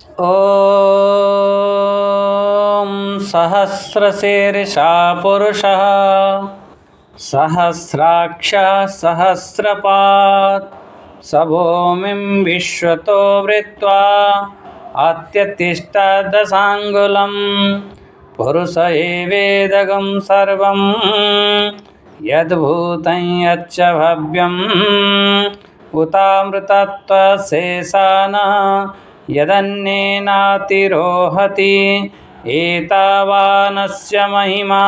ॐ सहस्रशीर्षा पुरुषः सहस्राक्षः सहस्रपात् स भूमिं विश्वतो वृत्वा अत्यतिष्ठदशाङ्गुलं पुरुष एवेदगं सर्वं यद्भूतं यच्च भव्यम् उतामृतत्वशेषानः यदन्येनातिरोहति एतावानस्य महिमा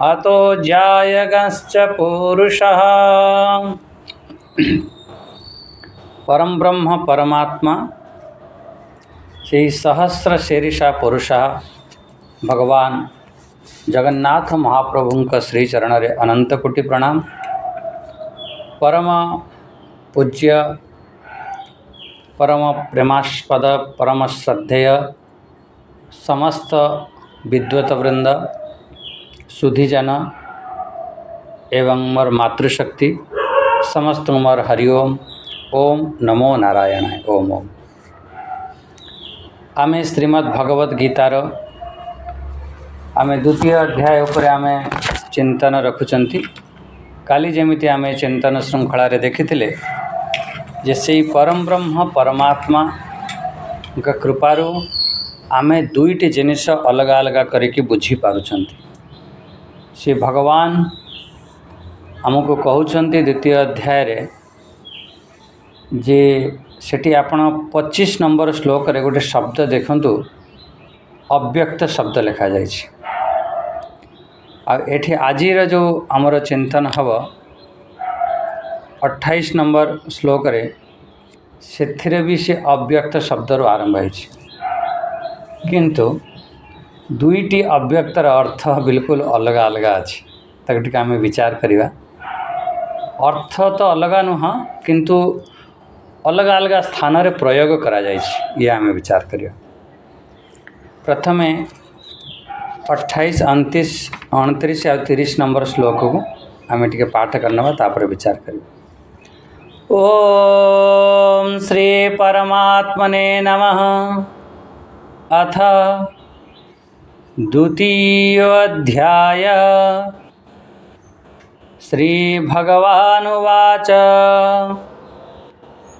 अतो जायगश्च पुरुषः। परम ब्रह्म परमात्मा श्री सहस्र शीर्षा पुरुषः भगवान जगन्नाथ महाप्रभु का श्री चरण रे अनंत कोटि प्रणाम। परम पूज्य परम प्रेमास्पद परम श्रद्धेय समस्त विद्वत वृंद सुधीजन एवं मोर मातृशक्ति समस्त मोर हरिओम ओम नमो नारायण ओम ओम। आमे श्रीमद् भगवत गीतार आमे द्वितीय अध्याय उपर आमे चिंतन रखुचंती। काली जेमिति आमे चिंतन श्रृंखला रे देखिथिले जे से परम ब्रह्म परमात्मा का कृपारू आमे दुईटी जिनिस अलग अलग करके बुझी पारुचंती। से भगवान हमको कहउचंती द्वितीय अध्याय रे जे सेठी आपण 25 नंबर श्लोक रे गोटे शब्द देखंतु अव्यक्त शब्द लिखा जाइछि। आ एठी आजिर जो हमर चिंतन हब 28 नंबर श्लोक रे से भी से अव्यक्त शब्द रो आरंभ है, किंतु दुईटी अव्यक्तर अर्थ बिल्कुल अलग अलग अच्छे। ताकि आम विचार करवा अर्थ तो अलग नुह किंतु अलग अलग स्थान रे प्रयोग करा जाइछि। ये आम विचार करवा। प्रथमे 28 29 29 और 30 नंबर श्लोक को आम टे पाठ करना तापर विचार करवा। ओम श्री परमात्मने नमः। अथ द्वितीय अध्याय। श्री भगवानुवाच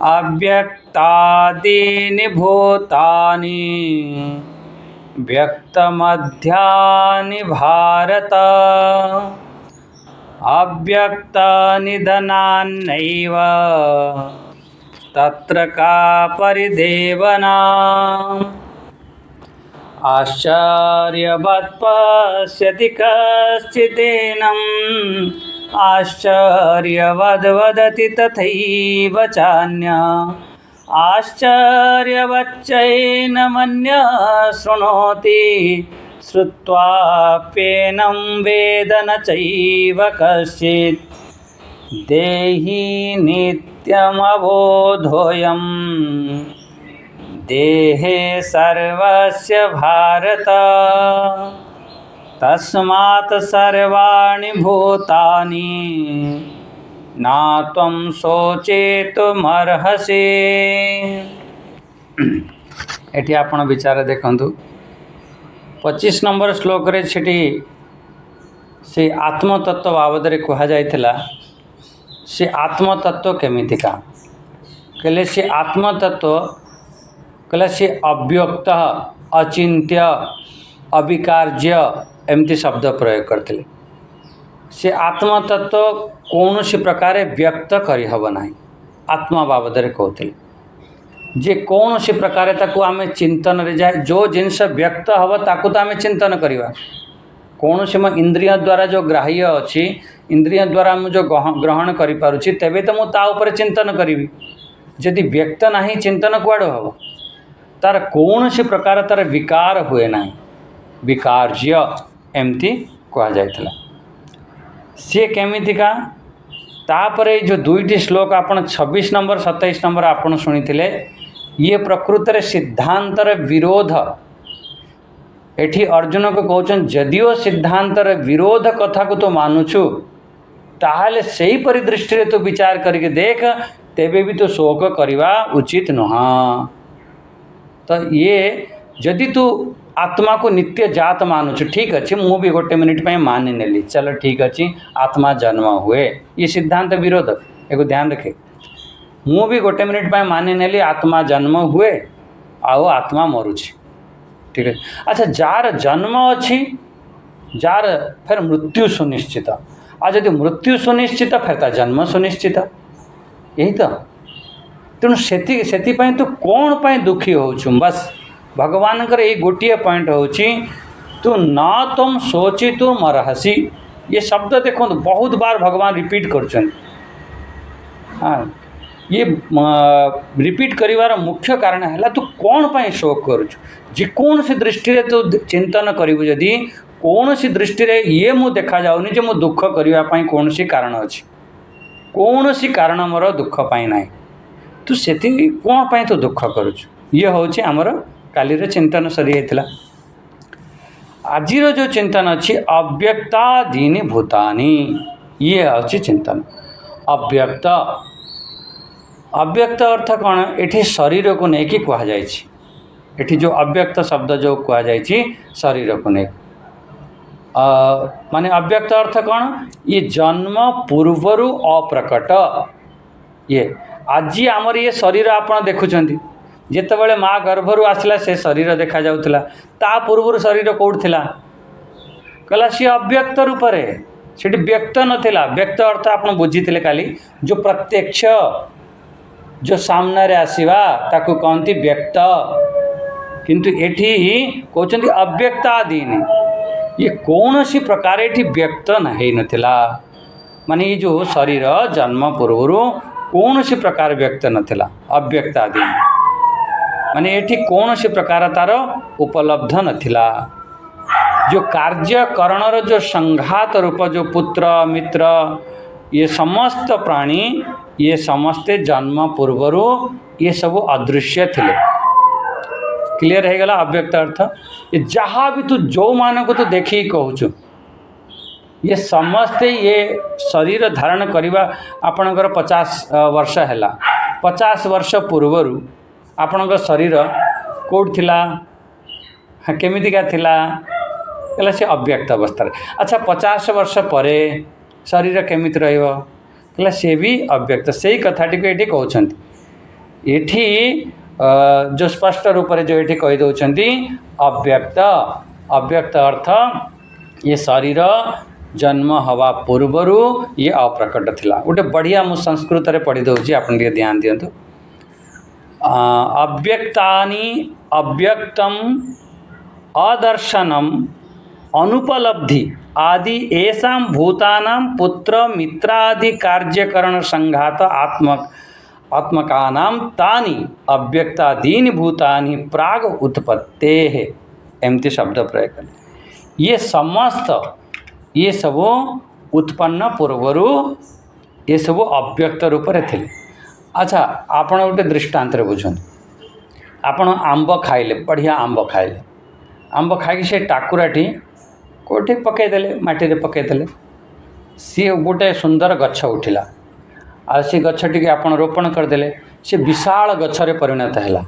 अव्यक्तादीनि भूतानि व्यक्तमध्यानि भारत अव्यक्तनिधनान्नैव तत्र का परिदेवना। आश्चर्यवत् पश्यति कश्चिदेनम् आश्चर्यवद् वदति तथैव चान्यः आश्चर्यवच्चैनमन्यः शृणोति श्रुत्वाप्येनं वेद न चैव कश्चित्। देहि नित्यमबोधोऽयं देहे सर्वस्य भारत तस्मात् सर्वाणि भूतानि न त्वं शोचितुमर्हसि। एठी आपण विचार देखंतु 25 नंबर श्लोक रे छिटी से आत्मतत्व बाबद रे कहा जाइथिला। से आत्मतत्व केमितिका कहले से आत्मतत्व कहले से अव्यक्त अचिंत्य अविकार्य एमती शब्द प्रयोग करते। से आत्मतत्व कौन सी प्रकार व्यक्त करी हब ना आत्मा बाबद रे कहते जे कौन सी प्रकार ताकू आमे चिंतन रे जाए जो जिनस व्यक्त हब ताकू तो आमे चिंतन करवा। कौन सी मो इंद्रिय द्वारा जो ग्राह्य अच्छी इंद्रिय द्वारा मुझे जो ग्रहण करि पारुछि तेबे तो मु ता ऊपर चिंतन करी। जदि व्यक्त नहीं चिंतन कुआड़ हम तार कौन सी प्रकार तार विकार हुए ना विकार्य एमती कहा जाइथिला। सी केमितिका तापरे जो दुईटी श्लोक आपण 26 नंबर 27 नंबर आपण शुणिथिले ये प्रकृत रे सिद्धांतर विरोध। एठी अर्जुन को कहउछन जदियो सिद्धांतर विरोध कथा को तो मानुछु ताहले सही परिदृष्टि रे तो विचार करके देख तेबे भी तो शोक करवा उचित नुह। तो ये जदि तू आत्मा को नित्य जात मानुच ठीक अच्छे मु भी गोटे मिनिट पे मानि नेली चलो ठीक अच्छे आत्मा जन्म हुए ये सिद्धांत विरोध एक ध्यान रखे मु भी गोटे मिनिट पे मानि नेली आत्मा जन्म हुए आओ आत्मा मरुची ठीक है। अच्छा जार जन्म अच्छी जार फिर मृत्यु सुनिश्चित आ जदि मृत्यु सुनिश्चित फिर ता जन्म सुनिश्चित यही तो तेणु से तू कौन पाई दुखी होचु बस भगवान कर ये गोटे पॉइंट होची तू न तुम सोची तू मरहसी ये शब्द देखो बहुत बार भगवान रिपीट कर हाँ ये रिपीट करिवार मुख्य कारण है तू कौन पाई शोक करुचु जेकोसी दृष्टि तू चिंतन करू जदि कौन सी दृष्टि ये मु देखा जाऊनी जे मु दुख करने कौन सी कारण अच्छी कौन सी कारण मोर दुख पाई ना तू से कौन पाई तू दुख करुचु ये हूँ आमर काली चिंतन सरी होता आजिर जो चिंतन अच्छी अव्यक्तादीनि भूतानि ये अच्छी चिंतन अव्यक्त अव्यक्त अर्थ कौन ये शरीर को लेकिन कहुई जो अव्यक्त शब्द जो कहुई शरीर को नहीं माने अव्यक्त अर्थ कौन ये जन्म पूर्वर अप्रकट ये आज आमर ये शरीर आपड़ देखुं जितेबाला माँ गर्भर आसला से शरीर देखा जाऊला ता पूर्व शरीर कौट थिला कहला सी अव्यक्त रूप से व्यक्त नथिला व्यक्त अर्थ आप बुझीते काली जो प्रत्यक्ष जो सामने रे आसीबा ताकू कहती व्यक्त किंतु एठी कहते अव्यक्तादीनि ये कौन सी प्रकार ये व्यक्त नहीं नथिला माने ये जो शरीर जन्म पूर्व कौन सी प्रकार व्यक्त नथिला अव्यक्तादीनि माने ये कौन सी प्रकार तार उपलब्ध नथिला जो कार्यकरणर जो संघात रूप जो पुत्र मित्र ये समस्त प्राणी ये समस्ते जन्म पूर्वर ये सब अदृश्य थे क्लियर है गला अव्यक्त अर्थ ये जहाँ भी तू जो मान को तू देखी कहूँ ये समस्ते ये शरीर धारण करवा आपणकर 50 वर्ष है 50 वर्ष पूर्वर आपणकर शरीर कौट थिला केमितिका थिला कहला से अव्यक्त अवस्था अच्छा 50 वर्ष पर शरीर केमिति रहिबो कहला से भी अव्यक्त से ही कथाटी को ये कहते ये जो स्पष्ट रूप से जो ये कहीदे अव्यक्त अव्यक्त अर्थ ये शरीर जन्म हवा पूर्वर ये अप्रकट थिला गोटे बढ़िया मु संस्कृत रे पढ़ी दउची आपन के ध्यान दियंतु अव्यक्तानि अव्यक्तम अदर्शनम अनुपलब्धि आदि ऐसा भूतानां पुत्र मित्रादि कार्यकरण संघात आत्मकानां तानि अव्यक्तादीनि भूतानि प्राग उत्पत्तेः एमती शब्द प्रयोग कर ये समस्त ये सब उत्पन्न पूर्वरु ये सब अव्यक्त रूप रे थे। अच्छा आपण गोटे दृष्टांत बुझुन आपण आंब खाइले बढ़िया आंब खाई से टाकुराटी कोठी पकईदे माटी रे पकईदे सी गोटे सुंदर गछ उठिला आ सी गछ टी आप रोपण करदे सी विशाल गछरे परिणत है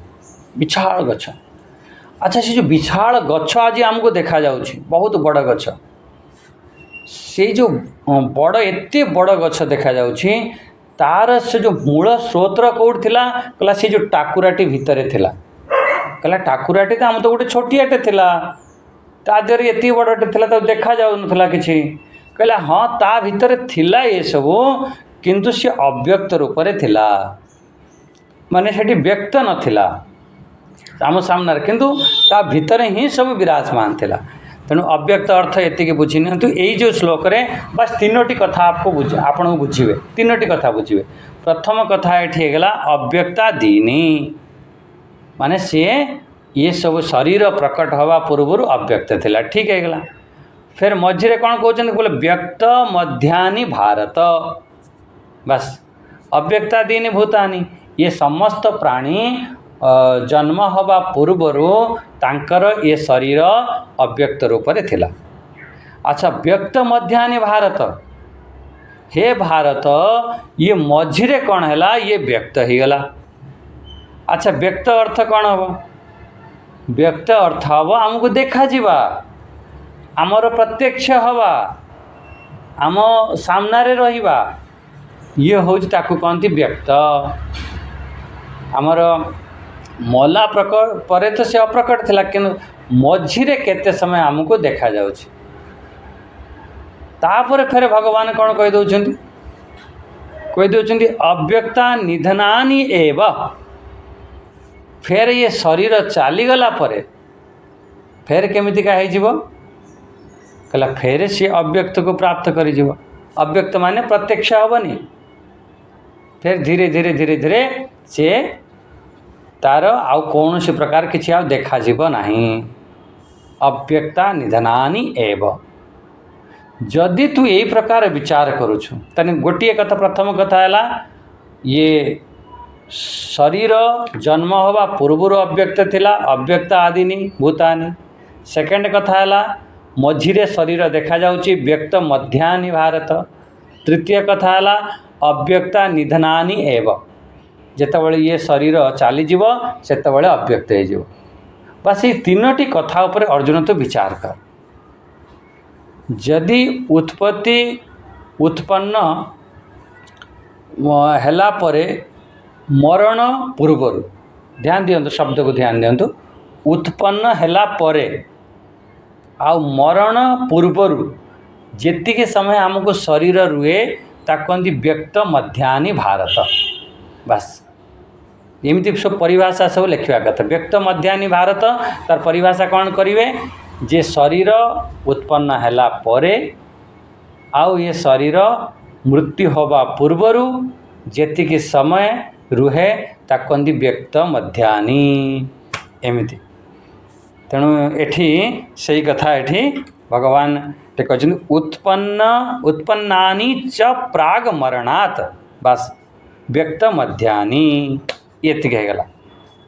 विशाल गछ। अच्छा से जो विशाल गछ आज आमको देखा जाउछि बहुत बड़ गछ से जो बड़ एते बड़ गछ देखा जाउछि तार से जो मूल स्रोत्र कौट थिला कहला से जो टाकुराटी भितरे थिला कहला टाकुराटी तो आम तो गोटे छोटियाटे थिला ता देहर एति बड़टे थिला तो देखा जाउ नथला किछि कहला हाँ ता भितरे थिला ये सब किंतु से अव्यक्त रूप रे थिला माने सेठी व्यक्त नथिला आम सामने किंतु ता भितरे ही सब विराजमान थिला तेणु अव्यक्त अर्थ एति बुझी नियंतु यही जो श्लोक रे बस तीनोटी कथा आपको आपन को बुझीबे तीनोटी कथा बुझीबे। प्रथम कथा एठी गला अव्यक्तादीनि माने से ये सब शरीर प्रकट हवा पूर्व अव्यक्त थिला ठीक है गला। फिर मझे कौन कहते बोले व्यक्त मध्यानि भारत बस अव्यक्तादीनि भूतानि ये समस्त प्राणी जन्म हवा पूर्वर तांकर ये शरीर अव्यक्त रूप रे थिला। अच्छा व्यक्त मध्यानि भारत हे भारत ये मझिरे कौन है ये व्यक्त ही गला। अच्छा व्यक्त अर्थ कौन हम व्यक्त अर्थ हम आमको देखा जीवा आमर प्रत्यक्ष हवा आम सामनारे रहिबा ये हूँ ताकू कहती व्यक्त आमर मला परे तो से अप्रकट थिला कि मझिरे केते समय आमको देखा जाउछि तापर फेर भगवान कौन कह दौरान अव्यक्ता निधनानि एव फेर ये शरीर चलीगला परे फेर केमितिका हो कहला फेर सी अव्यक्त को प्राप्त कर अव्यक्त माने प्रत्यक्ष हेनी फिर धीरे धीरे धीरे धीरे सी तार आउ कौन सी प्रकार किसी आ देखा नहीं अव्यक्ता निधनानि एव जदि तू यही प्रकार विचार करुछु तने गोटे कथा प्रथम कथा है ये शरीर जन्म होवा पूर्वर अव्यक्त थिला अव्यक्त आदिनी भूतानि सेकेंड कथा है मझिरे शरीर देखा जाउची व्यक्त मध्यानि भारत तृतीय कथा है अव्यक्ता निधनानि एव जेतबळे ये शरीर चलीज सेतबळे अव्यक्त हो बस ये तीनोटी कथा उपर अर्जुन तो विचार कर जदि उत्पत्ति उत्पन्न हैला परे मरण पूर्वर ध्यान दियंतु शब्द को ध्यान दियंतु उत्पन्न हैला परे आ मरण पूर्वर जेतिके समय आमको शरीर रुए ताकंती व्यक्त मध्यानि भारत बस एमती सब परिभाषा सब लिखा कथा व्यक्त मध्यानि भारत तार परिभाषा कौन करेंगे जे शरीर उत्पन्न हैला परे आउ ये शरीर मृत्यु होवा पूर्वर जेतिकी समय रुहे ताकंदी व्यक्त मध्यानि एमिति तेणु एठी सही कथा एठी भगवान कहते उत्पन्नानि च प्राग मरणात् बस व्यक्त मध्यानि एति गला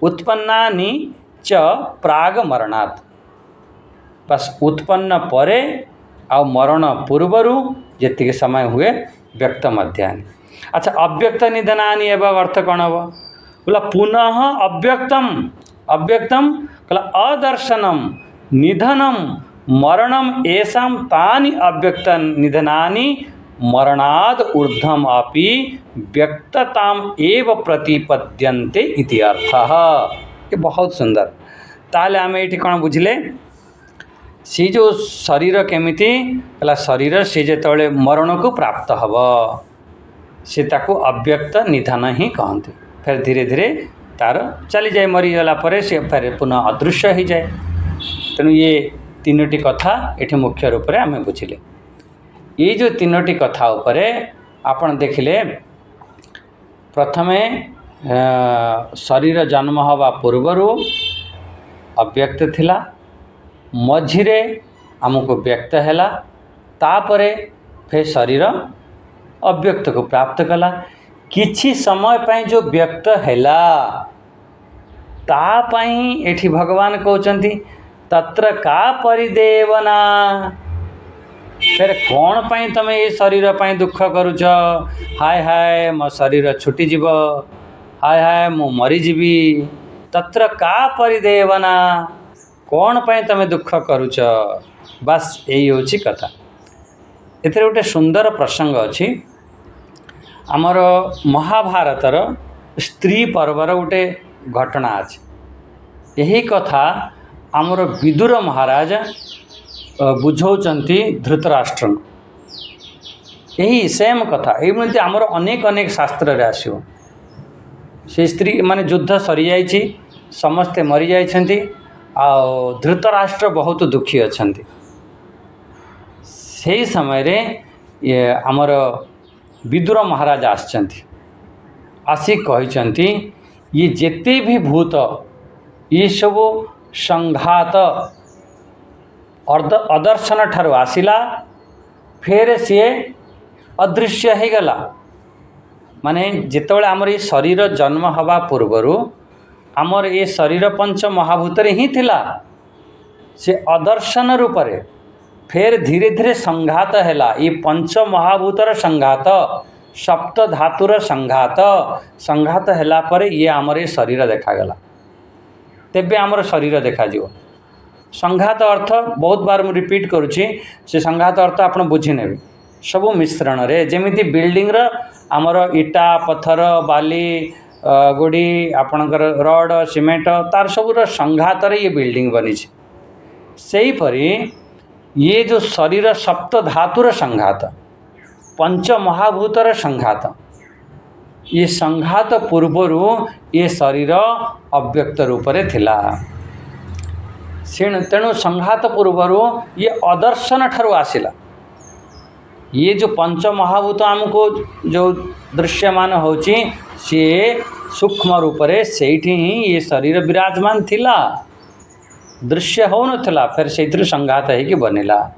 उत्पन्नानि च प्राग मरणात् बस उत्पन्न परे आ मरण पूर्वर जी समय हुए व्यक्त मध्यानि अच्छा अव्यक्त निधनानि एवं अर्थ कौन हम बोला पुनः अव्यक्तम अव्यक्तम कहला अदर्शनम निधनम मरणम येषां तानि अव्यक्त निधनानि मरणाद ऊर्ध्वम अपि व्यक्तताम एव प्रतिपद्यन्ते इति अर्थः ये बहुत सुंदर ताले आम ये कौन बुझले सी जो शरीर केमिति कहला शरीर सी जेतबळे मरण को प्राप्त हब सी ताको अव्यक्त निधन ही कहते फिर धीरे धीरे तार चली जाए मरीगला पर सी फिर पुनः अदृश्य हो जाए तेणु ये तीनोटी कथा ये मुख्य रूप से आम बुझिले ये जो तीनोटी कथा उपरे आपण देखिले प्रथमे शरीर जन्म हवा पूर्वर अव्यक्त थिला मझिरे आमको व्यक्त हैला तापरे फिर शरीर अव्यक्त को प्राप्त कला किछि समय पाई जो व्यक्त हैला तापाई एठी भगवान कहउचंती तत्र का परिदेवना फिर कौन पाई तमे ये शरीर पाई दुख करुच हाय हाय मो शरीर छुटी जीव हाय हाय मु मरी जीवी तत्र का परिदेवना कौन पाई तमे दुख करुच बस यही होची कथा एथरे गोटे सुंदर प्रसंग अछि आमर महाभारतर स्त्री पर्वर गोटे घटना अछि यही कथा आमर विदुर महाराज बुझौचंती धृतराष्ट्र यही सेम कथा एमती आमर अनेक अनेक शास्त्र रे आसियो से स्त्री माने युद्ध सरी जाइछि समस्ते मरी जाइछंती आ धृतराष्ट्र बहुत दुखी अछंती से समय रे ये आमर विदुर महाराज आसचंती आसी कहिचंती ये जेते भी भूत ये सब संघात अदर्शन ठारू आसिला फेर सी अदृश्य हो गला माने जितेबाला आमर ये शरीर जन्म हवा पूर्वर आमर ये शरीर पंच महाभूत ही थिला से अदर्शन रूप रे फेर धीरे धीरे संघात हैला ये पंच महाभूतर संघात सप्त धातुर संघात संघात हैला परे ये आमर ये शरीर देखागला तेबे आमर शरीर देखा संघात अर्थ बहुत बार मुझे रिपीट करुच्ची से संघात अर्थ आप बुझी ने सबू मिश्रण रे जमीती बिल्डिंग आमर इटा पत्थर बाली गोड़ी आपणकर रड सीमेंट तार सबूर संघात ये बिल्डिंग बनी से परी ये जो शरीर सप्त धातुर संघात पंच महाभूतर संघात ये संघात पूर्वर ये शरीर अव्यक्त रूप से थिला तेणु संघात पूर्वर ये अदर्शन ठारू आसिला ये जो पंच महाभूत आमको जो दृश्यमान होची सी सूक्ष्म रूप से ही ये शरीर विराजमान थिला दृश्य हो नथिला फिर से संघात है कि बनिला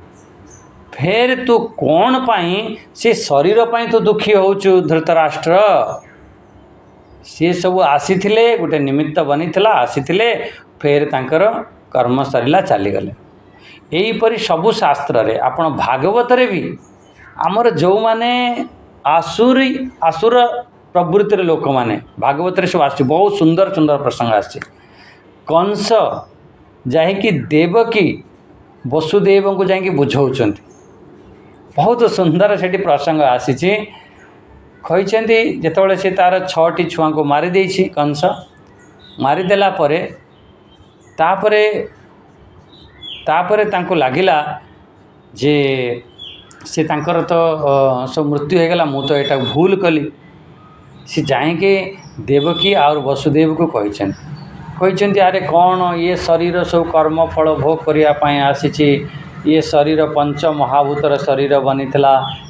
फिर तू कौन पाई से शरीर पाई तो दुखी होचु धृतराष्ट्र सी सब आसी गोटे निमित्त बनी आसी फिर तांकर कर्म सरिला चलीगले यहीपरि सबु शास्त्र रे आपण भागवत रे भी आमर जो माने आसुर प्रवृत्ति लोक माने भागवत रे सब आसी बहुत सुंदर सुंदर प्रसंग आसी कंस जाकि देवकी वसुदेव को जाकि बुझाऊँ बहुत सुंदर से प्रसंग आसी जितेबाला सी तार 6टी छुआ को मारी कंस मारिदेला तापरे तांको लागिला जे से तांकर तो सब मृत्यु हो गला मु तो यहाँ भूल कली सी जाएके देवकी और वसुदेव को कहते अरे कौन ये शरीर सब कर्म फल भोग करने आसी ये शरीर पंच महाभूतर शरीर बनी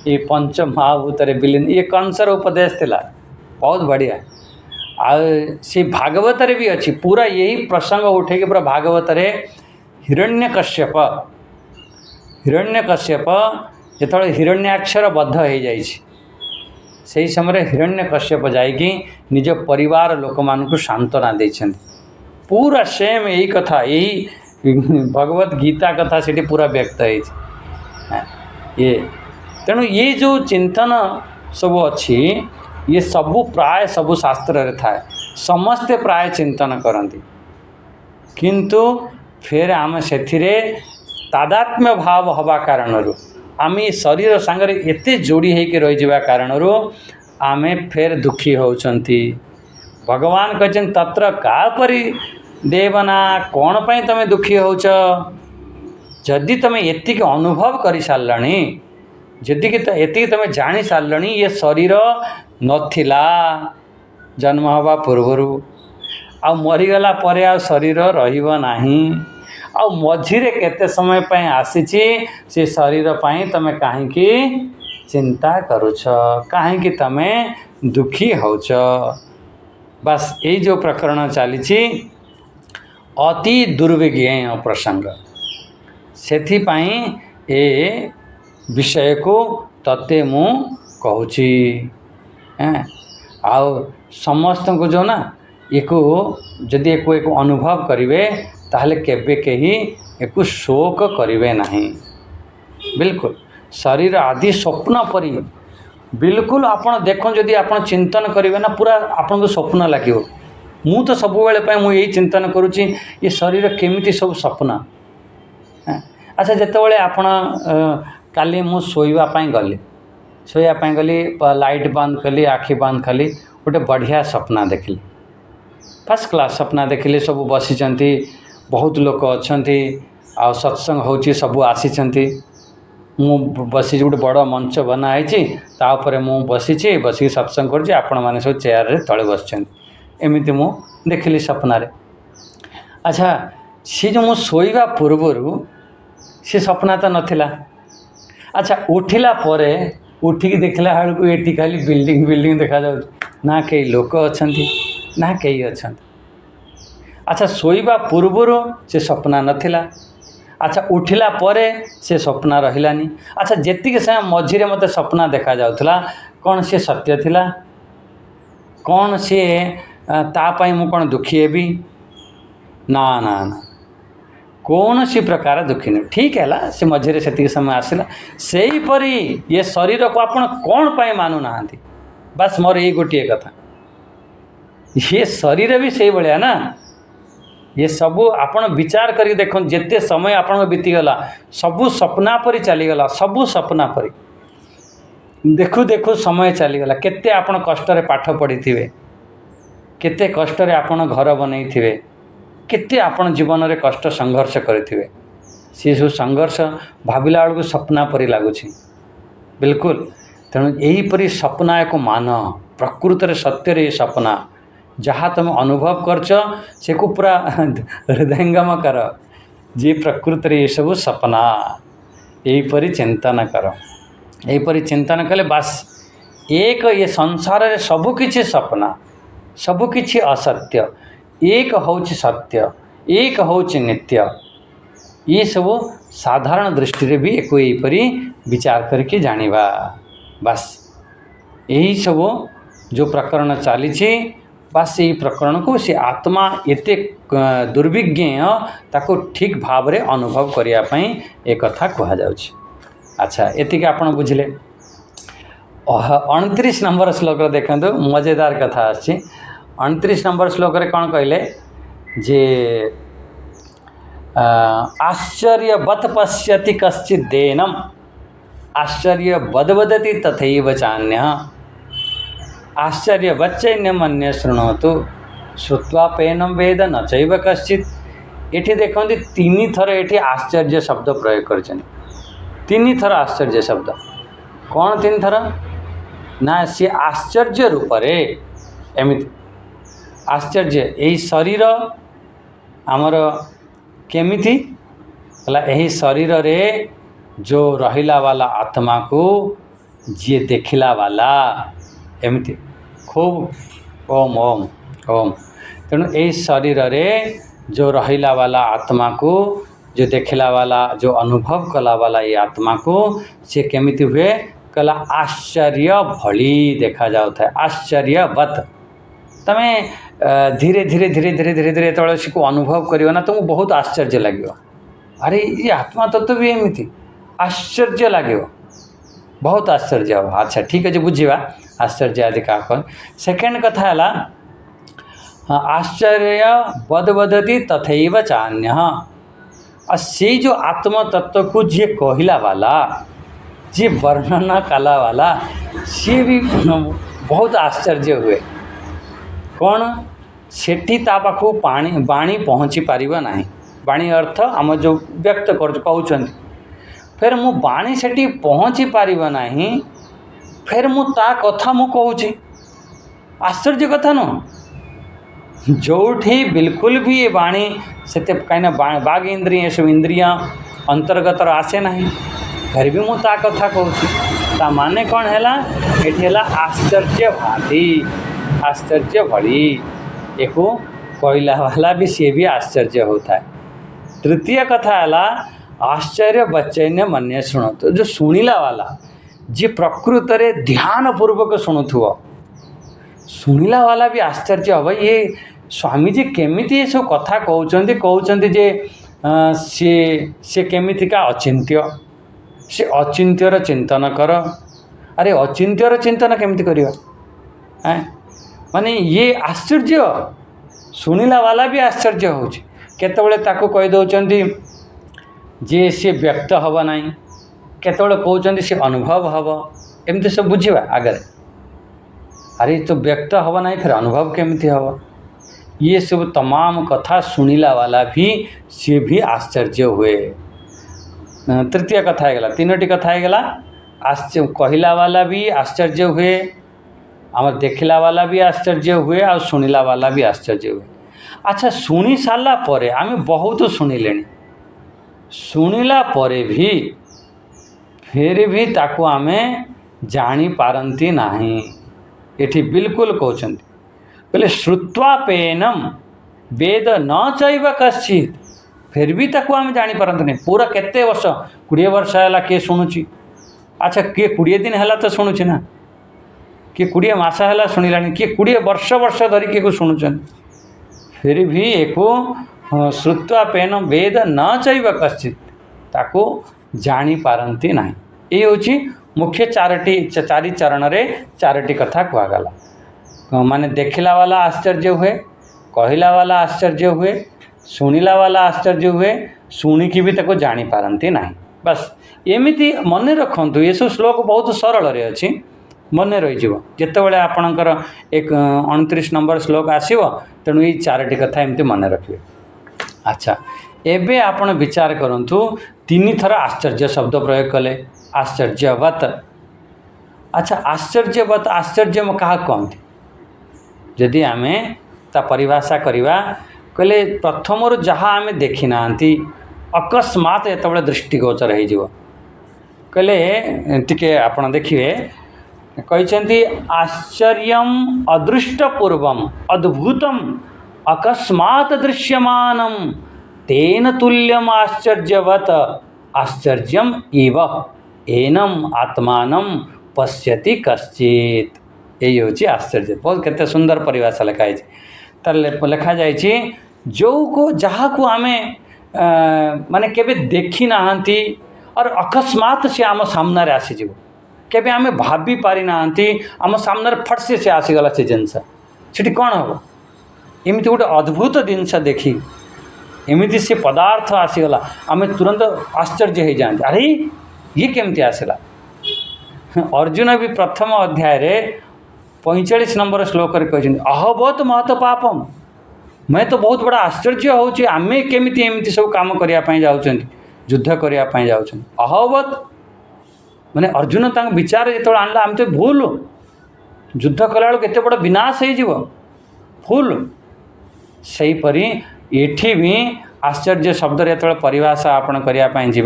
ये पंच महाभूतर विलीन ये कंसर उपदेश थिला बहुत बढ़िया आ से भागवत रे भी अच्छी पूरा यही प्रसंग उठे पूरा भागवत रे हिरण्यकश्यप जो हिरण्याक्षर बद्ध हो जाए से समय हिरण्यकश्यप जाकि निज परिवार लोक मान सांत्वना देछन पूरा सेम यही कथा यही भगवत गीता कथा से पूरा व्यक्त है ये तेणु ये जो चिंतन सब अच्छी ये सबू प्राय सबू शास्त्र रे थाए समस्ते प्राय चिंतन करती किंतु फिर आम से तादात्म्य भाव हवा कारण आम शरीर सांगरे एते जोड़ी होकर रही कारण आम फिर दुखी होती भगवान कहते तत्र का परि देवना कौन पाई तमें दुखी होच जदि तुम्हें एतिक अनुभव कर सारे जदि एति तुम जानी सारे ये शरीर नथिला जन्म हवा पूर्वर आ मरीगला परे आ शरीर रहिबो नाही आ मझिरे केते समय पय आसीची से शरीर पय तमे काहेकि चिंता करूछ काहेकि तमे दुखी होच बस यही जो प्रकरण चली अति दुर्विज्ञ प्रसंग सेथिपाई ए विषय को तते मु कहूची आउ समस्त को जो ना एक जदि एक अनुभव करेंगे ताहले केबे कहीं एक शोक करेंगे नहीं बिल्कुल शरीर आदि स्वप्न परी बिल्कुल आपण देखो जदि आपण चिंतन करेंगे ना पूरा आपन को स्वप्न लगे मु तो सब बेले मुझे चिंतन करुच्ची ये शरीर केमिति सब स्वप्न अच्छा जितेबाला आपण काली मु शोवाई गली शोवाई गली लाइट बंद कली आखि बंद कली गोटे बढ़िया सपना देखली फर्स्ट क्लास सपना देखली सब बसी बहुत लोक अच्छा आ सत्संग होची सब आसी मु बसी गोटे बड़ मंच बनाई तापर मु बसी बसिक सत्संग कर आपण मैंने सब चेयर रे तले बस एमती मु देखली सपन अच्छा सी जो मु शोवा पूर्वर सी सपना तो नथिला अच्छा उठिला परे उठिकी देखला बेलू ये खाली बिल्डिंग बिल्डिंग देखा जाऊ ना कई लोक अच्छा ना कई अच्छा अच्छा शोवा पूर्वर से सपना नथिला अच्छा उठिला परे से सपना रहिलानी अच्छा जेतिक समय मझिरे मते सपना देखा जाउथला कौन से सत्य थिला कौन से तापाई मु कौन दुखी हेबी ना ना ना कौन सी प्रकार दुखी नहीं ठीक है से मझे से समय आसला से ही परी ये शरीर को आपण कौन पाई मानु ना बस मोर यही गोटे कथा ये शरीर भी से भाया ना ये सबू आपण विचार करी देखो जिते समय आपण बीतीगला सबू सपना परी चलीगला सबू सपना परी देखु देखु समय चलीगला केते आपण कष्ट पाठ पढ़ी थे केते कष्ट आपण घर बनई थे केते आपण जीवन में कष्ट संघर्ष करेंगे सी सब संघर्ष भाविला बेलू सपना परी लगुच बिल्कुल तेणु यहीपरी सपना एक मान प्रकृत में सत्य ये सपना जहाँ तुम अनुभव करछ से को पूरा हृदयंगम कर जी प्रकृत में ये सब सपना यहीपरी चिंतन कर यहीपरी चिंतन कले बास एक ये संसार रे सबकिछि सपना सबकिछि असत्य एक होछि सत्य एक होछि नित्य ये सब साधारण दृष्टि रे भी एक यहीपरी विचार करके जानिबा बास यही सब जो प्रकरण चली बास यही प्रकरण को से आत्मा एते दुर्विज्ञ ताको ठीक भाव रे अनुभव करिया पई एक कथा कहा जाउछि। अच्छा एतिक आपण बुझिले 29 नंबर श्लोक देखंतु मजेदार कथा अछि 29 नंबर श्लोक रे कोन कहले जे आश्चर्यवत् पश्यति कश्चित् देनम आश्चर्यवद् वदति तथैव चान्यः आश्चर्यवच्चैन्यमन्यः शृणोतु श्रुत्वा पेनं वेद न चैव कश्चित्। एठी देखंतु तीन थर एठी आश्चर्य शब्द प्रयोग करछन तीन थर आश्चर्य शब्द कौन तीन थर ना सी आश्चर्य रूप रे एमिति आश्चर्य यही शरीर आमर केमिति हला यही शरीर रे जो रहिला वाला आत्मा को जी देखिला वाला एमिति खूब ओम ओम ओम तेणु यही शरीर रे जो रहिला वाला आत्मा को जो देखला वाला जो अनुभव कला वाला ये आत्मा को से केमिति हुए कला आश्चर्य भली देखा जाता है आश्चर्यवत तमे धीरे धीरे धीरे धीरे धीरे धीरे तले को अनुभव करियो ना तुमको बहुत आश्चर्य लगे अरे ये आत्मा तत्व भी एमती आश्चर्य लगे बहुत आश्चर्य हो। अच्छा ठीक है बुझा आश्चर्य आदि क्या कह सेकेंड कथा है आश्चर्य वद वदति तथैव चान्यः से जो आत्म तत्व को जी कहला वाला जी वर्णना कला वाला सी भी बहुत आश्चर्य हुए कौन सेठी ता पाखु पानी बाणी पहुँची पारिबा नाही बाणी अर्थ आम जो व्यक्त कर कहउछंती फिर मु बाणी सेठी पहुँची पारिबा नाही फिर मु ता कथा मु कहूची आश्चर्य कथा न जोठी बिल्कुल भी ये बाणी से कहीं बाघ इंद्रिय सब इंद्रिया अंतर्गत आसे ना फिर भी मु ता कथा कहूँ ता माने कौन है ये आश्चर्य भाती आश्चर्य भली एक कहला वाला भी सी भी आश्चर्य होता है। तृतीय कथा है आश्चर्य बच्चैन्य मन्य शुणु तो जो शुणिला वाला जी प्रकृत रे ध्यान पूर्वक शुणुथुव शुणिला वाला भी आश्चर्य हम ये स्वामी जी केमिति ये सब कथा कहते जे सी केमितिका अचिंत्य से अचिंत्यर चिंतन कर अरे अचिंत्यर चिंतन केमिति करियो माने ये आश्चर्य शुणिला वाला भी आश्चर्य होछि केतबेले ताको कहि दउचंदी जे से व्यक्त हबा नाही केतबेले कहउचंदी से अनुभव हबा एमति सब बुझिबा आगे अरे तो व्यक्त हबा नाही फिर अनुभव केमिति हबा ये सब तमाम कथा शुणिला वाला भी सी भी आश्चर्य हुए। तृतीय कथा है गला तीनोटी कथा है गला आश्चर्य कहला वाला भी आश्चर्य हुए आम देखला वाला भी आश्चर्य हुए और शुणिला वाला भी आश्चर्य हुए। अच्छा शुणी सारा पर आम बहुत शुणिले शुणिला परे भी फिर भी ताको आमे जानी पारंती नाही एठी बिल्कुल कहते बोले श्रुत्वा पेनम वेद न चैव कश्चित् फिर भी ताको आम जानी पारंती नहीं पूरा केते वर्ष 20 वर्ष है किए शुणुची अच्छा किए 20 दिन है तो शुणुची ना किए 20 मास है शुणिला किए 20 वर्ष वर्ष धरिकी को शुणुचन फिर भी एक श्रुत्वा पेनम वेद न चैव कश्चित् ताको जानी पारंती नाही ये होची मुख्य चारि चरण रे चारोटी कथा कहगला माने देखला वाला आश्चर्य हुए कहला वाला आश्चर्य हुए शुणिला वाला आश्चर्य हुए, शुणिकी भी ताको जानी पारती ना। बस एमती मन रखु ये सब श्लोक बहुत सरल रे अच्छी मन रही जितेबाला आपणकर एक 29 नंबर श्लोक आसो तेणु ये 4टी कथा एमती मन रखिए। अच्छा एबे आपण विचार करंतु 3 थर आश्चर्य शब्द प्रयोग कले आश्चर्यवत। अच्छा आश्चर्यवत आश्चर्य क्या कहते जदि आम ता परिभाषा करवा कहले प्रथम जहाँ आम देखी ना अकस्मात जो दृष्टिगोचर हो कहले टिके आपण देखिए कहते आश्चर्यम अदृष्टपूर्वम अद्भुतम अकस्मात दृश्यमानम तेन तुल्यम आश्चर्यवत आश्चर्यम इव एनम आत्मानं पश्यति कश्चित। यही हूँ आश्चर्य। बहुत केते सुंदर परिभाषा लिखाई तार लिखा जाइए जो को जहाँ को आम माने केबे देखी नाहंती और अकस्मात से आम सामने आसीज केबे आम भाभी पारि नाहंती आम सामने फट से आसीगला से जिनस सेठी कौन हम एमती गोटे अद्भुत जिनस देखी एमती से पदार्थ आसीगला आम तुरंत आश्चर्य हो जाते अरे ये केमती आसला। अर्जुन भी प्रथम अध्याय रे 45 नंबर श्लोक कहते अहबत महत पापम मैं तो बहुत बड़ा आश्चर्य होची आमे केमिति एमिति सब काम करने जाऊँ युद्ध करने जाऊँ अहबत माने अर्जुन तक विचार जो आणला आम तो भूल युद्ध कला केते बड़ विनाश हो भूल सहीपरी एठी भी आश्चर्य शब्द जो परिभाषा आपड़ करने जी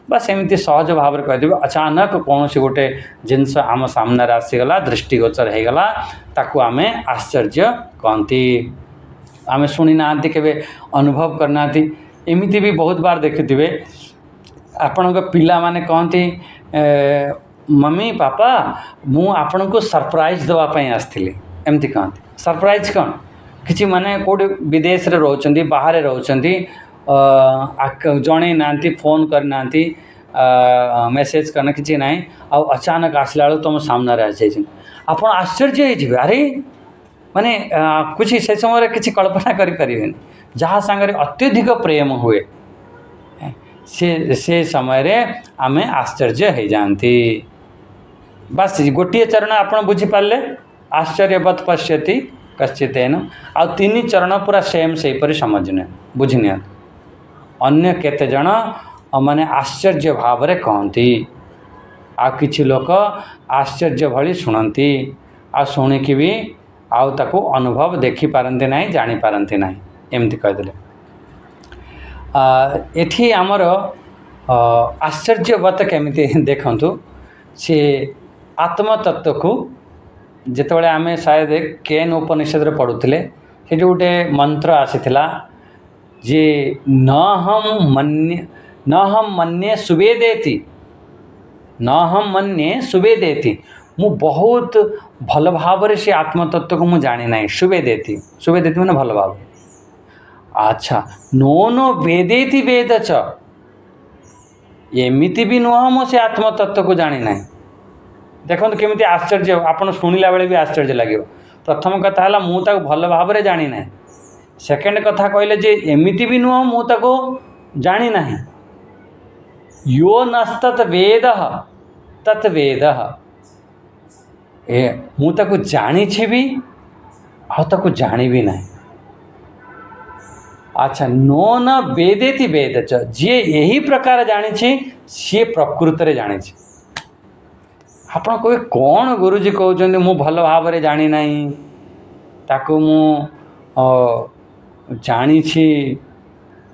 बस एमती सहज भाव में कहीदेवे अचानक कौन सी गोटे जिनस आम सामने आसीगला दृष्टिगोचर हो गला ताकू आम आश्चर्य कहती। आम शुणी ना के अनुभव करना एमती भी बहुत बार देखिथे आपण पिला माने कहती मम्मी पापा मु आपण को सरप्राइज देवाई आसती एमती कहती सरप्राइज कौन किसी माने कौटे विदेश रे रोचंती बाहर रोचंती जड़े ना फोन करना मेसेज करना किसी ना आ अचानक आसला बेलू तुम सामने आसी आप आश्चर्य हो अरे माने कुछ से समय किसी कल्पना करें जहाँ सांगे अत्यधिक प्रेम हुए से समय रे आमे आश्चर्य हो जाती। बस गोटे चरण आप बुझीपारे आश्चर्यवत पश्यति कश्चित आ 3 चरण पूरा सेम से परी समझने बुझने अन्य केते जन माने आश्चर्य भाव रे कहती आ किछि लोक आश्चर्य भली शुणती आ शुणिकी भी आउ ताको अनुभव देखी पारंती नहीं जानी पारंती नहीं एमती कहदेले। एठी आमर आश्चर्यवत केमिति देखंतु से आत्मतत्व को जितेबाला आम शायद केन उपनिषद पढ़ुले से गोटे मंत्र आसीला जे न हम मन्ये सुवेदेति न हम मन्ये सुवेदेति मु बहुत भल भाव से आत्मतत्व को मु जानी ना सुवेदेति सुवेदेति मैंने भल भाव। अच्छा नो नो वेदेति वेद च एमिति भी नुह मो से आत्मतत्व को जानी ना। देखो केमिति आश्चर्य आपन शुणिला बेले भी आश्चर्य लगे। प्रथम कथा है मुझे भल भाव में जानी ना। सेकेंड कथा कहले जे एमिति भी नुह मुझे जानी ना यो नस्तत वेद तत् वेद मुझे जानी भी आको जानी भी ना। अच्छा नो न वेदेति वेद च जी यही प्रकार जानी सी प्रकृत रे जानी। आप कहे कौन गुरुजी कहते मु भल भाव में जानी ना ताको मु जानी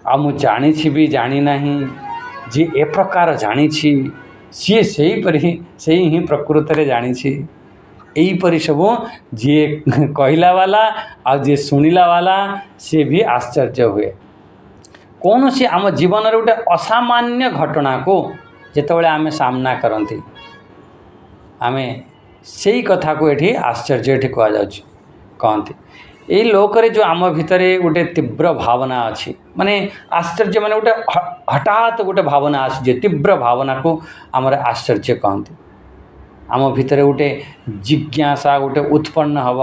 आ मु जानी भी जानी ना जी ए प्रकार जानी सी से ही प्रकृत रे जानी यहीपरि सब जी कहला वाला आ जी शुणिला वाला सी भी आश्चर्य हुए। कौन सी आम जीवन रे गोटे असामान्य घटना को जितेबाला आम सामना करती आम से कथा को ये आश्चर्य ये कहते यही लोकरे जो आम भितर गोटे तीव्र भावना अच्छी माने आश्चर्य माने गोटे हठात गोटे भावना आसी तीव्र भावना को आमर आश्चर्य कहते। आम भितर गोटे जिज्ञासा गोटे उत्पन्न हम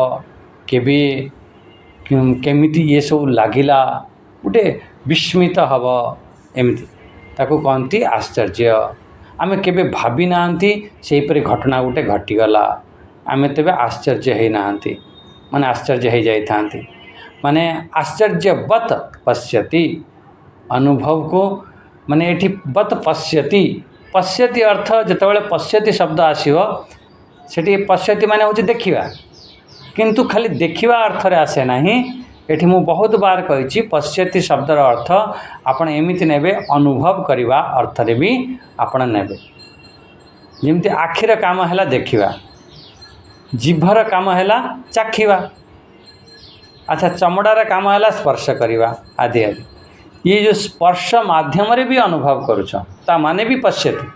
केमिति ये सब लगिला गोटे विस्मित हब एमती ताकू कहती आश्चर्य। आमे केबे भावी नांती सेहीपरि घटना गोटे घटीगला आमे तेबे आश्चर्य है नांती माने आश्चर्य हो जाई थांती माने आश्चर्यवत पश्यति अनुभव को माने एठी वत पश्यति पश्यति अर्थ जेतेबेले पश्यति शब्द आसीबो सेठी पश्यति माने होची देखिबा किंतु खाली देखिबा अर्थ रे आसे नाही। एठी मु बहुत बार कहिछि पश्यति शब्दर अर्थ आपण एमिति नेबे अनुभव करिवा अर्थ रे भी आपण नेबे। जेमति आखिर काम हैला देखिबा जिभर काम हैला चाखिबा अच्छा चमड़ार काम हैला स्पर्श करिबा आदि आदि ये जो स्पर्श माध्यम रे भी अनुभव करूछ ता माने भी पश्यति।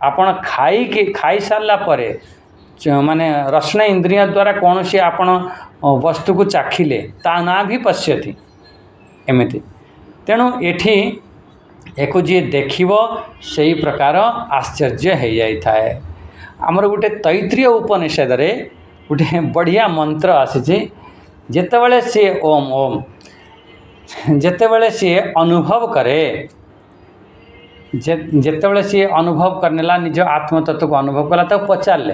आपण खाई सारला परे माने रसना इंद्रिय द्वारा कौन सी आपण वस्तु को चाखिले ता ना भी पश्यति एमिति। तेणु एठी एको जी देखिबो सही प्रकार आश्चर्य हो जाई थाए। आमर गोटे तैत्रीय उपनिषद रे गोटे बढ़िया मंत्र आसी जेतेबेले सी ओम ओम जेतेबेले सी अनुभव करे जेतेबेले सी अनुभव करनेला निज आत्मतत्व को अनुभव कला तो पचारे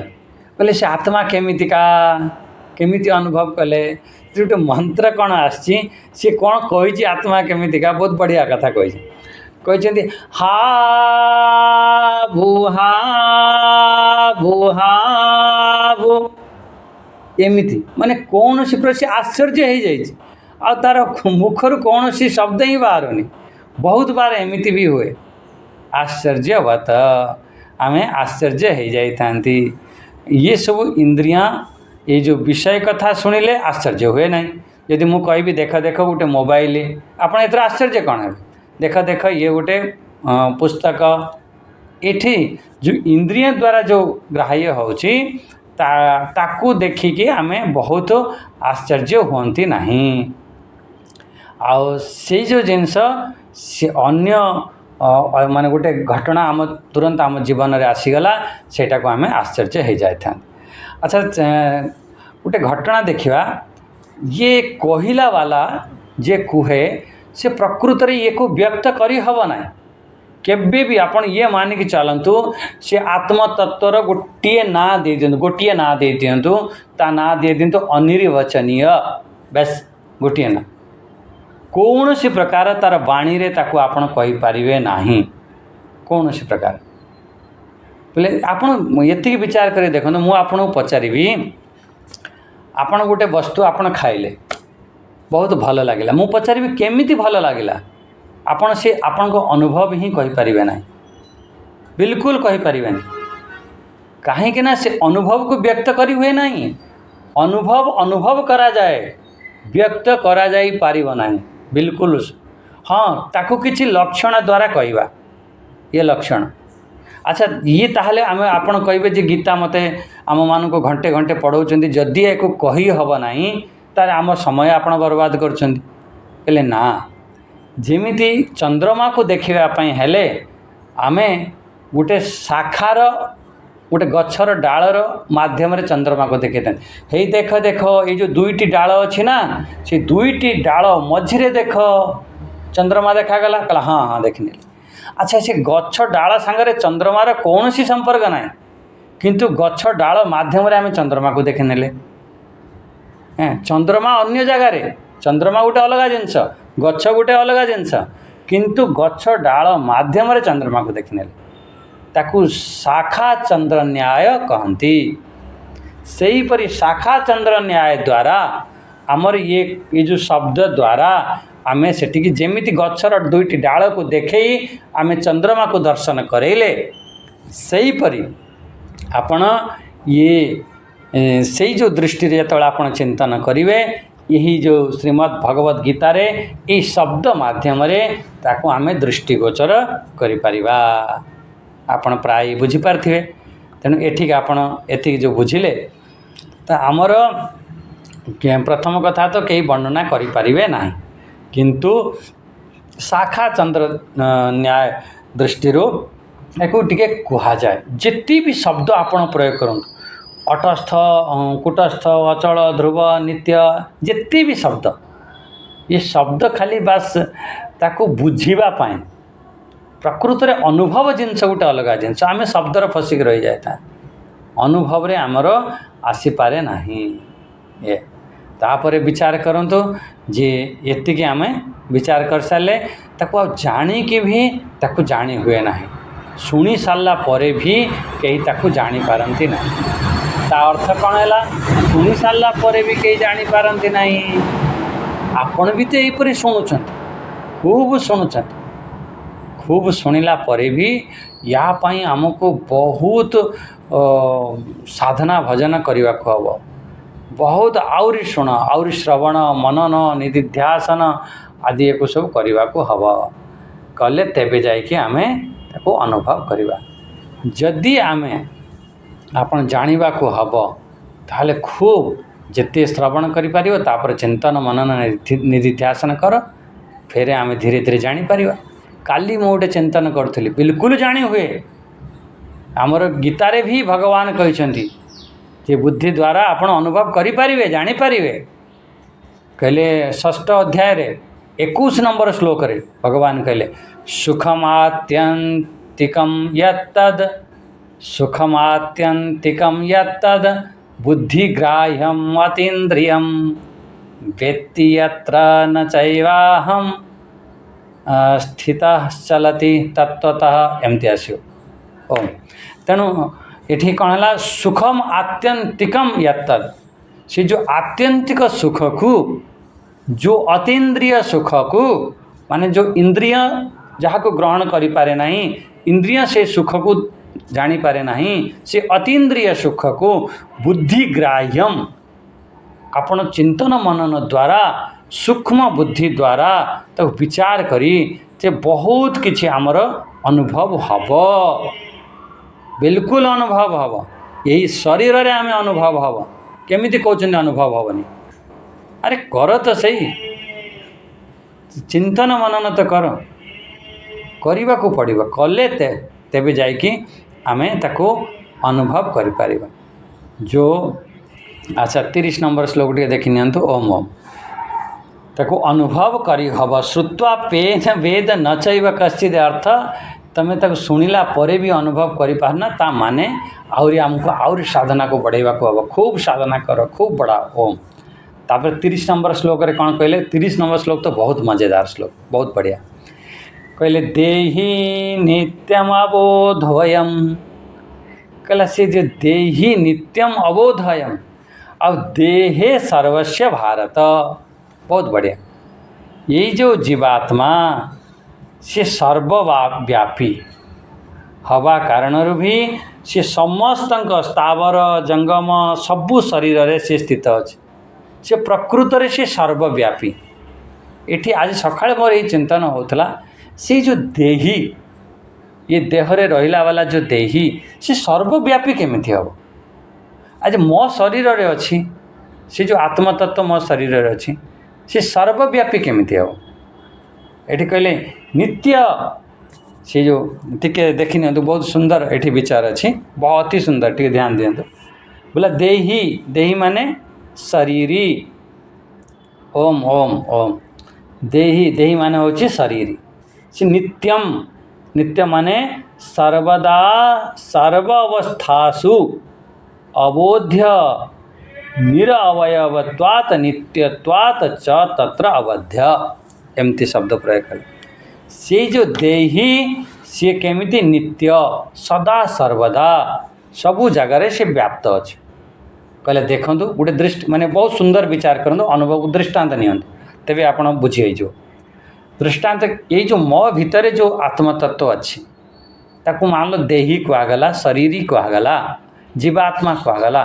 बोले से आत्मा केमितिका केमिति अनुभव कले गोटे मंत्र कौन आसी सी कौन कही आत्मा केमितिका बहुत बढ़िया कथा कही हा भू एमिति माने कौन सी प्रति आश्चर्य हो जाइए आ तार मुखर कौन सी शब्द ही बाहरुनी। बहुत बार एमिति भी हुए आश्चर्यवत आमे आश्चर्य हो जाइथांती। ये सब इंद्रियां ये जो विषय कथा शुणिले आश्चर्य हुए ना। यदि मु कहबी देख देख गोटे मोबाइल आपण एथर आश्चर्य कौन है देख देख ये गोटे पुस्तक एठी जो इंद्रिय द्वारा जो ग्राह्य होची ताकू देखिकी आमे बहुत आश्चर्य हुंती नहीं। आउ से जो जिनस से अन्य माने गोटे घटना आम तुरंत आम जीवन में आसीगला सेटा को आमे आश्चर्य हो जाए था। अच्छा गोटे घटना देखिबा ये कहिला वाला जे कुहे से प्रकृत रे ये को व्यक्त करी हब ना केबे भी आपण ये मानिक चलतु से आत्मतत्वर गोटे ना दे दिंतु गोटे ना दे दिंतु ता ना दे दिंतु अनिर्वचनीय बस गोटे ना कौन सी प्रकार तार बाणी रे ताकू आपण कहि परिवे नाही कौन सी प्रकार बोले आपण एतिक विचार करे देखो मु आपन पचारिबी आपण गोटे वस्तु आपण खाइले बहुत भल लगिला मु पचारिबी केमिति भल लगिला आपण से आपण को अनुभव ही कहि परिवे नाही बिल्कुल कहि परिवे नहीं काहे कि ना से अनुभव को व्यक्त करी हुए नहीं। अनुभव करा जाए व्यक्त करा जाई पारिबो नाही बिल्कुल। हाँ ताकू किछि लक्षण द्वारा कहवा ये लक्षण अच्छा ये ताहले आमे आपण कहबे जे गीता मते आम मान को घंटे घंटे पढ़ाउछन्ती जदि एको कही हब नाही तार आम समय आपण बर्बाद करछन्ती हेले ना जेमिति चंद्रमा को देखिबा पई हेले आमे गोटे शाखार गोटे गछर डालर माध्यम रे चंद्रमा को देखते हे देख देख ये जो दुईटी डाल अच्छी ना से दुईटी डाल मझिरे देख चंद्रमा देखागला कहला हाँ हाँ देखने। अच्छा से गछ डाल सांगरे चंद्रमार कौन सी संपर्क ना किंतु गछ डाल माध्यम रे आमे चंद्रमा को देखने चंद्रमा अन्य जगार चंद्रमा गोटे अलग जिनस गछ गोटे अलग जिनस किंतु गछ डाल माध्यम रे चंद्रमा को देखने ताकू शाखा चंद्र न्याय कहती। सही परी शाखा चंद्र न्याय द्वारा आमर ये जो शब्द द्वारा आमे सेटिकी जेमिति गछर दुईटी डाल को देखई आमे चंद्रमा को दर्शन करेले सही परी आपण ये सही जो दृष्टि रे तळ आपण चिंतन करिवे यही जो श्रीमद् भगवद गीता रे ई शब्द माध्यम रे ताकू आमे दृष्टिगोचर करि परिबा आपण प्राय बुझी पारथिवे। तेणु एठिक आपण एथि जो बुझिले तो आमर प्रथम कथा तो कई वर्णना करि परिबे नाही किंतु शाखा चंद्र न्याय दृष्टिरो एको टिके कुहा जाए जिते भी शब्द आपण प्रयोग करंतु अटस्थ कुटस्थ अचल ध्रुव नित्य जिते भी शब्द ये शब्द खाली बास ताको बुझीबा पाए प्रकृत में अनुभव जिनस गोटे अलग जिनस आम शब्दर फसिक रही जाए था अनुभव रे आमर आसीपारे नहीं ये तापर विचार करंतु जे एतिकी आम विचार कर सारे ताको जाणिकी भी ताको जानी हुए ना शुणी सारा परे भी कहीं ताको जानी पारंती ना ता अर्थ कौन है शुणी सारा परे भी कहीं जानी पारंती नहीं आपण भी तो यहीपरि शुणुंट खूब शुणिला परे भी या पाई आमको बहुत साधना भजन करने को हम बहुत आउरी शुण आउरी श्रवण मनन निधिध्यासन आदि को सब करने को हम कले तेबे जाइए आम ताको अनुभव करवा जदि आम आपण जानिबा को हम ताहले खूब जिते श्रवण कर चिंतन मनन निधिध्यासन कर फिर आम धीरे धीरे जापर काली मु गोटे चिंतन करी बिल्कुल जानी हुए आमर गीतारे भी भगवान कहते जे बुद्धि द्वारा आपण अनुभव करें जानीपर कहले 6ठ अध्याय रे 21 नंबर श्लोक रे भगवान कहले सुखमात्यंतिकम यत्तद सुखमात्यंतिकम यत्तद बुद्धिग्राह्यम अतीन्द्रियम वेत्ति यत्र न चैवाहम स्थितः चलति तत्वतः एमती आसो ओ तेणु ये कौन है सुखम आत्यंतिकम यत्तद से जो आत्यंतिक सुख को जो अतीन्द्रिय सुख को माने जो इंद्रिय जहाँ को ग्रहण करि पारे नहीं इंद्रिय से सुख को जानी पारे नहीं से अतीन्द्रिय सुख को बुद्धिग्राह्यम आपण चिंतन मनन द्वारा सूक्ष्म बुद्धि द्वारा तो विचार करी जे बहुत किछि आमर अनुभव हब बिल्कुल अनुभव हब यही शरीर रे आमे अनुभव हब केमिति कहउछन अनुभव हबनी अरे कर तो सही चिंतन मनन तो करने को पड़ो कले तेबे जाइकी आमे ताको अनुभव करि परिबा जो अच्छा 30 नंबर श्लोक टे देखि नियंतु ओम ओम ताको अनुभव करी हब श्रुत्वा पेन वेद न चैव कश्चिद अर्थ तमें ताको शुणिला परे भी अनुभव करि पारना ता माने आउरी हमको आउरी साधना को बढ़ाइबा को हब खूब साधना कर खूब बड़ा ओम तापर 30 नंबर श्लोक रे कौन कहले 30 नंबर श्लोक तो बहुत मजेदार श्लोक बहुत बढ़िया कहले देहि नित्यम अबोधयम कहला से जो देहि नित्यम अबोधयम अब देहे सर्वस्व भारत बहुत बढ़िया यही जो जीवात्मा से सर्वव्यापी हवा कारण भी से समस्त स्थावर जंगम सबु शरीर रे से स्थित अच्छे से प्रकृत रे से सर्वव्यापी एठी आज सकाळ मोर ये चिंतन होता से जो देही ये देहरे रहिला वाला जो देही से सर्वव्यापी केमिति हम आज मो शरीर रे अच्छी से जो आत्मतत्व मो शरीर रे अच्छी से सर्वव्यापी केमिति हम ये कहले नित्य से जो टिके देखी नि बहुत सुंदर ये विचार अच्छी बहुत ही सुंदर टे ध्यान दिंतु बोला देही देही माने शरीरी ओम ओम ओम देही देही माने होची शरीरी से नित्यम नित्य माने सर्वदा सर्व अवस्थासु अबोध्य निरअवयवत्वात् नित्यत्वात् च तत्र अवध्य एमती शब्द प्रयोग कर से जो देही सी केमिति नित्य सदा सर्वदा सबु जगार से व्याप्त अच्छे कहले देखु गोटे दृष्टि माने बहुत सुंदर विचार करूँ अनुभव को दृष्टांत नियंतु तेबे आपण बुझी हो दृष्टांत ये जो मो भितर जो आत्मतत्व अच्छी ताकू मान लो देही कहगला शरीरी कहगला जीवात्मा कहगला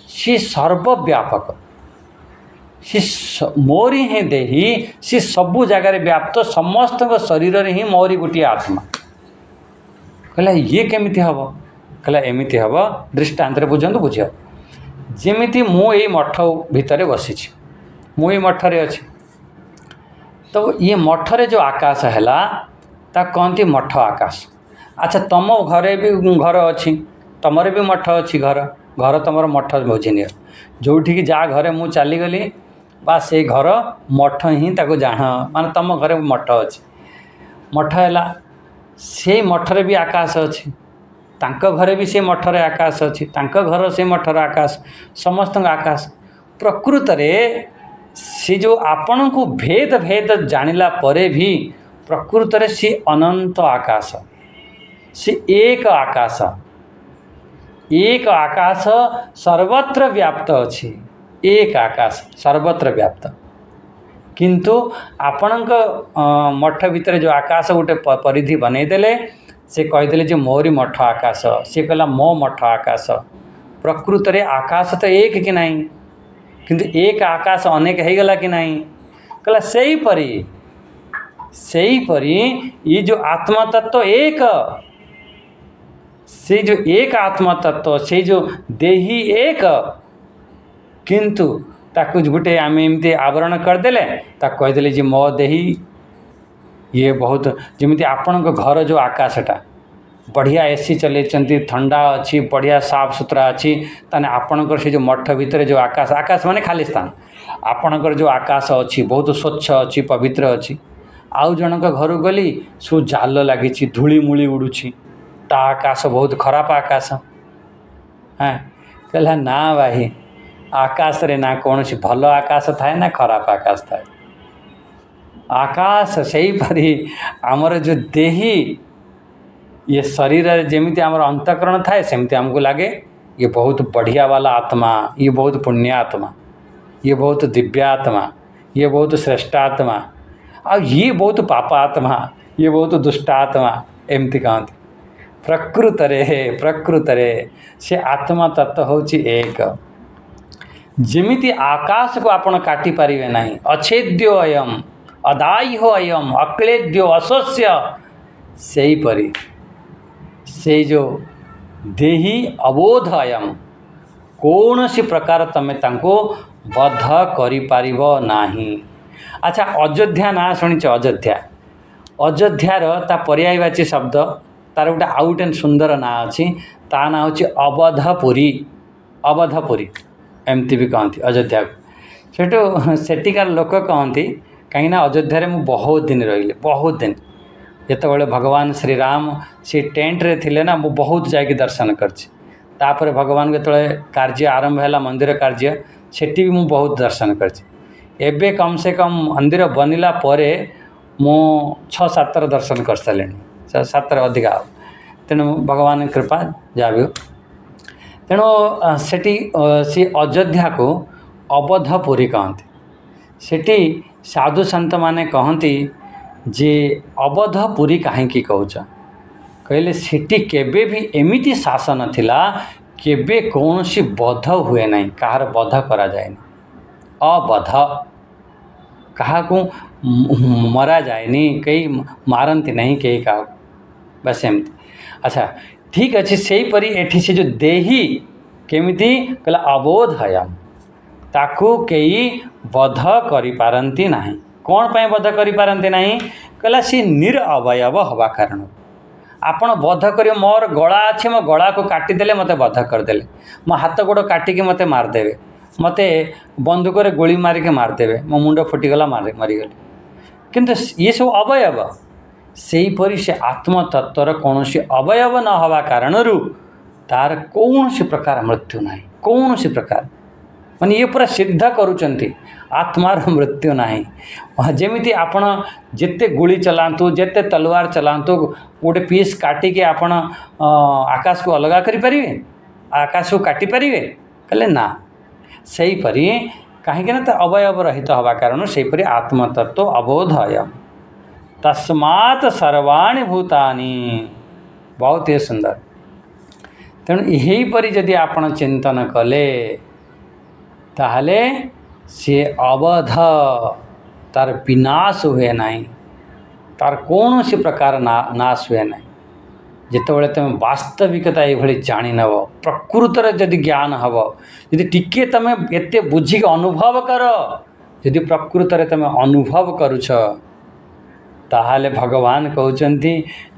सी सर्वव्यापक सी मोरी ही देही सी सबु जगार व्याप्त समस्त शरीर रे ही मोरी गोटे आत्मा कहला ये केमिति हब कहला एमिति हब दृष्टांत बुझंतु बुझ जेमिति मु ये मठ भितर बसी मु ये मठरे अच्छी तो ये मठरे जो आकाश है ता कहती मठ आकाश अच्छा तुम घरे भी घर अच्छी तुमर भी मठ अच्छी घर घर तुम मठ बुझी नि जोठी जा घरे मु चलीगली बा से घर मठ ही ताको जान मान तुम घरे मठ अच्छे मठ है से मठरे भी आकाश अच्छी तांक घरे भी से मठरे आकाश अच्छी तांक घर से मठर आकाश समस्त आकाश प्रकृत रे सी जो आपण को भेद भेद जानिला परे भी प्रकृत रे सी अनंत आकाश सी एक आकाश सर्वत्र व्याप्त अच्छी एक आकाश सर्वत्र व्याप्त किंतु आपणक मठ भितर जो आकाश गोटे परिधि बनईदेले से कहीदेले जे मोरी मठ आकाश सी कहला मो मठ आकाश प्रकृत रे आकाश तो एक कि नहीं किंतु एक आकाश अनेक हो गला कि नहीं कहला सही परी ये जो आत्मा तत्व एक से जो एक आत्मा तत्व से जो देही एक किंतु ताकू गोटे आम एमती आवरण करदेले ताक कहीदेले जे मो देही ये बहुत जमी आपण घर जो आकाशटा बढ़िया एसी चले ठंडा अच्छी बढ़िया साफ सुथरा अच्छी ताने आपणकर से जो मठ भितर जो आकाश माने खाली स्थान आपणकर जो आकाश अच्छी बहुत स्वच्छ अच्छी पवित्र अच्छी आउ जनक घर गली सब जाल लगी धूलीमूली उड़ुची ता आकाश बहुत खराब आकाश हाँ कहला ना भाई आकाश रे ना कौन सी भल आकाश थाए ना खराब आकाश थाए आकाश सही परी आमर जो देही ये शरीर जमी आमर अंतकरण थाए सेमती आमको लगे ये बहुत बढ़िया वाला आत्मा ये बहुत पुण्य आत्मा ये बहुत दिव्य आत्मा ये बहुत श्रेष्ठ आत्मा और ये बहुत पाप आत्मा ये बहुत दुष्ट आत्मा एमती कहते प्रकृत रे से आत्मा तत्व होची एक जमिति आकाश को आपण काटी पारिबे नहीं अच्छेद्य अयम अदायी हो अयम अक्लेद्य अशोष्य सही परी से जो देही अबोध अयम कौन सी प्रकार तमें तांको बद्ध करि पारिबो नाही। अच्छा अयोध्या ना शुणिच अयोध्यार ता पर्यायवाची शब्द तार गोटे आउ गोटे सुंदर ना अच्छी ता ना हूँ अवधपुरी एमती भी कहती अयोध्या को सेठिकार लोक कहती कहीं अयोध्या मु बहुत दिन रही बहुत दिन जिते भगवान श्री राम सी टेंट रे थिले ना मु बहुत जाकि दर्शन कर भगवान के कार्य आरंभ है मंदिर कार्य सेठी भी मु बहुत दर्शन कर कम से कम मंदिर बनला परे मु 6-7 दर्शन कर सारे 7 अधिका तेणु भगवान कृपा जहाँ भी तेणु सेठी सी अयोध्या को अवधपुरी कहते सेठी साधु संत माने कहती जे अवधपुरी कहीं कौच कहले सेठी केबे भी एमिति शासन थिला केबे कौन सी बध हुए नहीं कहार बध करा जाए अबध कहा को मरा जाएनी कई मारती नहीं कई का बस एमती। अच्छा ठीक अच्छे से परी एठी से जो देही केमिति कहला अबोध हयम ताकू कई बध करि पारंती नहीं कौन पाए बध करि पारंती नहीं कहला सी निरअवयव हवा कारण आपण बध कर मोर गला अच्छे मो गला को काटिदेले मते बध करदेले मो हाथ गोड़ काटिकी मते मारदेवे मते बंदूक गोली मारिके मारदेवे मो मुंड फुटीगला मरीगली किंतु ये सब अवयव सेहीपरि से आत्मतत्वर कौन सी अवयव न हवा कारण तार कौन सी प्रकार मृत्यु ना कौन सी प्रकार माने ये पूरा सिद्ध करुचंती आत्मार मृत्यु ना जमीती आपण जेते गोली चलातु जेते तलवार चलातु गोटे पीस काटिके आपण आकाश को अलग करें आकाश को काटी पारे कहले ना सही परी कहीं तो अवयव रहित हवा कारण सेहीपरि आत्मतत्व अबोधय तस्मात् सर्वाणि भूतानि बहुत ही सुंदर तेणु यही परी जदि आपण चिंतन कले ताहले सी अवध तार विनाश हुए नहीं तार कौन सी प्रकार नाश हुए नहीं जितेबाला तुम वास्तविकता ये जान नब प्रकृतर जदि ज्ञान हम यदि टिके तुम एत बुझिक अनुभव कर यदि प्रकृतर तुम अनुभव करुछ ताहले भगवान कहते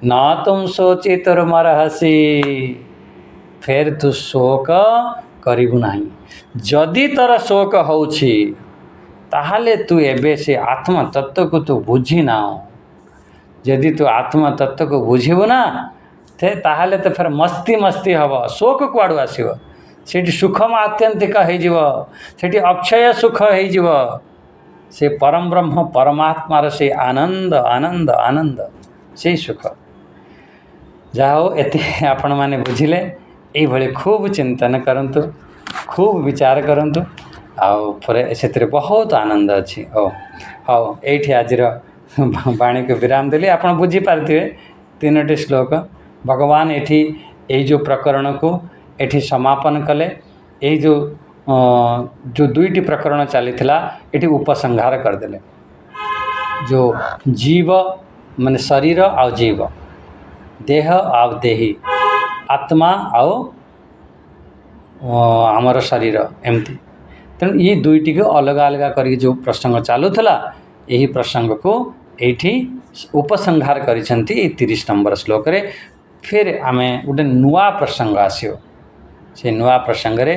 न तुम सोचे तोर मरहसी फिर तू शोक करू ना जदि तोर शोक होछि ताहाले तू एबे से आत्म तत्व को तू बुझी ना जदि तू आत्म तत्व को बुझीबू ना थे ताहाले तो फिर मस्ती मस्ती हम शोक कुआड़ू आसो से सुखम आत्यंतिक होठी अक्षय सुख हो से परम ब्रह्म परमात्मार से आनंद आनंद आनंद से सुख जाओ एते आपण माने बुझिले ये खूब चिंतन करंतु खूब विचार करंतु आउ से बहुत आनंद अच्छी ओ हाँ ये आज वाणी को विराम देली आप बुझी पारे 3टी श्लोक भगवान ये जो प्रकरण को ये समापन कले ये जो 2टी प्रकरण चली ये उपसंहार करदे जो जीव माने शरीर आ जीव देह आ देही आत्मा आओ आमर शरीर एमती तेणु ये 2टी को अलग अलग कर जो प्रसंग चलूला यही प्रसंग को ये उपसंहार कर 30 नंबर श्लोक रे फिर आम गोटे नुआ प्रसंग आसो से नुआ प्रसंग रे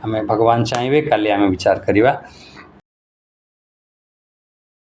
आम भगवान चाहिए काली आम विचार करवा।